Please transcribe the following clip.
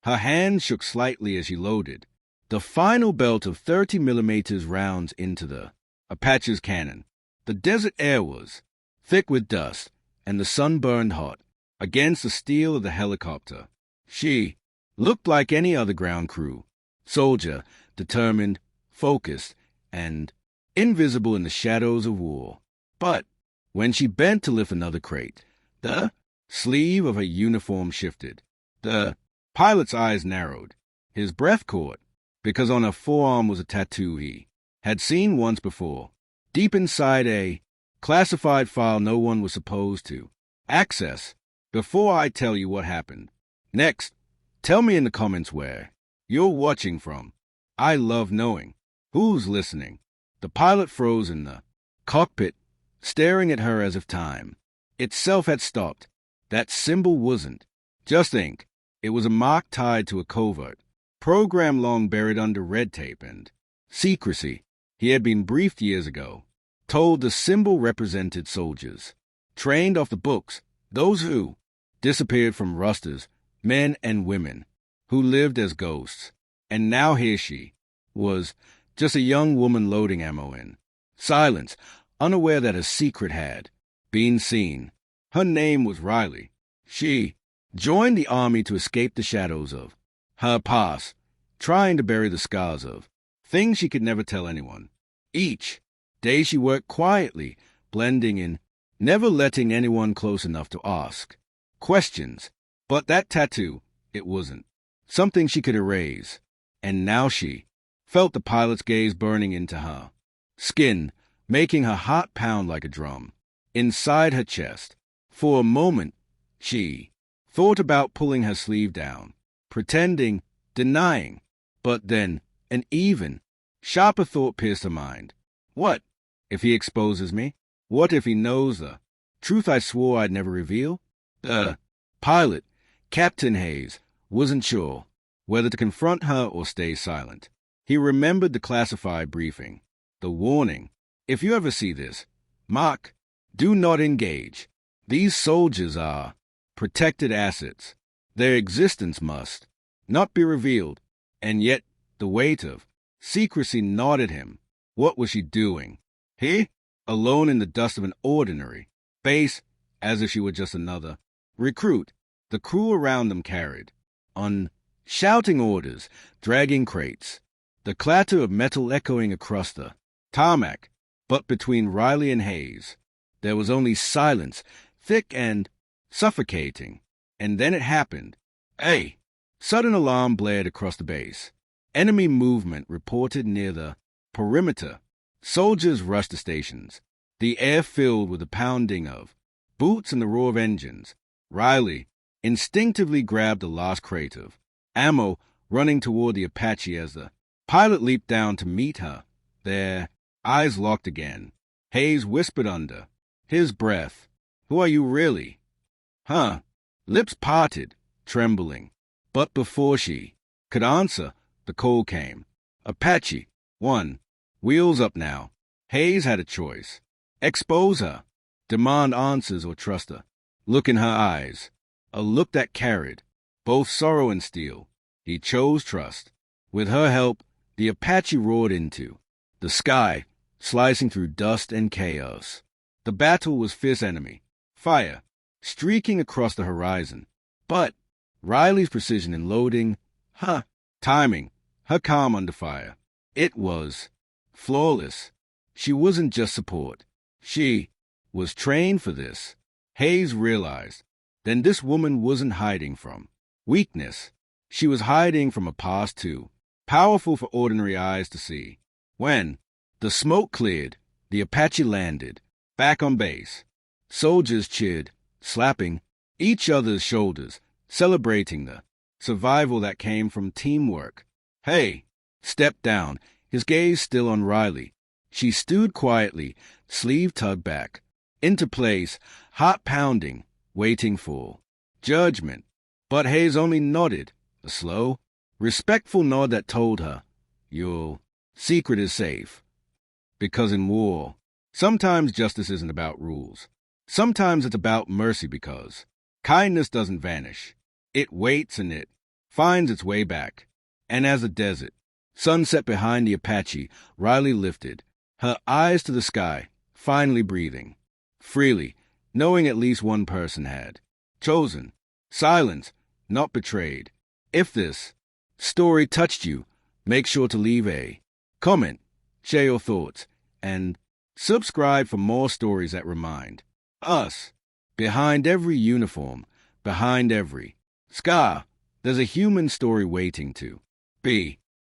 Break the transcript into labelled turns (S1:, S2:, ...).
S1: Her hand shook slightly as she loaded the final belt of 30mm rounds into the Apache's cannon. The desert air was thick with dust, and the sun burned hot against the steel of the helicopter. She looked like any other ground crew, soldier, determined, focused, and invisible in the shadows of war. But when she bent to lift another crate, the sleeve of her uniform shifted. The pilot's eyes narrowed. His breath caught, because on her forearm was a tattoo he had seen once before, deep inside a classified file no one was supposed to access. Before I tell you what happened next, tell me in the comments where you're watching from. I love knowing who's listening. The pilot froze in the cockpit, staring at her as if time itself had stopped. That symbol wasn't just ink. It was a mark tied to a covert program long buried under red tape and secrecy. He had been briefed years ago, told the symbol represented soldiers, trained off the books, those who disappeared from rosters, men and women, who lived as ghosts. And now here she was, just a young woman loading ammo in silence, unaware that her secret had been seen. Her name was Riley. She joined the army to escape the shadows of her past, trying to bury the scars of things she could never tell anyone. Each day she worked quietly, blending in, never letting anyone close enough to ask questions. But that tattoo, it wasn't something she could erase. And now she felt the pilot's gaze burning into her skin, making her heart pound like a drum inside her chest. For a moment, she thought about pulling her sleeve down, pretending, denying. But then an even sharper thought pierced her mind. What if he exposes me? What if he knows the truth I swore I'd never reveal? The pilot, Captain Hayes, wasn't sure whether to confront her or stay silent. He remembered the classified briefing, the warning. If you ever see this, mark, do not engage. These soldiers are protected assets. Their existence must not be revealed. And yet the weight of secrecy gnawed at him. What was she doing? He, alone in the dust of an ordinary base, as if she were just another recruit. The crew around them carried on shouting orders, dragging crates, the clatter of metal echoing across the tarmac. But between Riley and Hayes, there was only silence, thick and suffocating. And then it happened. A sudden alarm blared across the base. Enemy movement reported near the perimeter. Soldiers rushed to stations, the air filled with the pounding of boots and the roar of engines. Riley instinctively grabbed the last crate of ammo, running toward the Apache as the pilot leaped down to meet her. Their eyes locked again. Hayes whispered under his breath, "Who are you really?" "Huh?" Lips parted, trembling. But before she could answer, the call came. "Apache 1, wheels up now." Hayes had a choice. Expose her, demand answers, or trust her. Look in her eyes, a look that carried both sorrow and steel. He chose trust. With her help, the Apache roared into the sky, slicing through dust and chaos. The battle was fierce enemy fire, streaking across the horizon. But Riley's precision in loading, her timing, her calm under fire, it was flawless. She wasn't just support. She was trained for this. Hayes realized. Then this woman wasn't hiding from weakness. She was hiding from a past too powerful for ordinary eyes to see. When the smoke cleared, the Apache landed, back on base. Soldiers cheered, slapping each other's shoulders, celebrating the survival that came from teamwork. Hay stepped down, his gaze still on Riley. She stood quietly, sleeve tugged back, into place, heart pounding, waiting for judgment. But Hayes only nodded, a slow, respectful nod that told her, "Your secret is safe." Because in war, sometimes justice isn't about rules. Sometimes it's about mercy, because kindness doesn't vanish. It waits and it finds its way back. And as the desert, sunset behind the Apache, Riley lifted, her eyes to the sky, finally breathing. Freely, knowing at least one person had chosen silence, not betrayed. If this story touched you, make sure to leave a comment, share your thoughts, and subscribe for more stories that remind us, behind every uniform, behind every scar, there's a human story waiting to be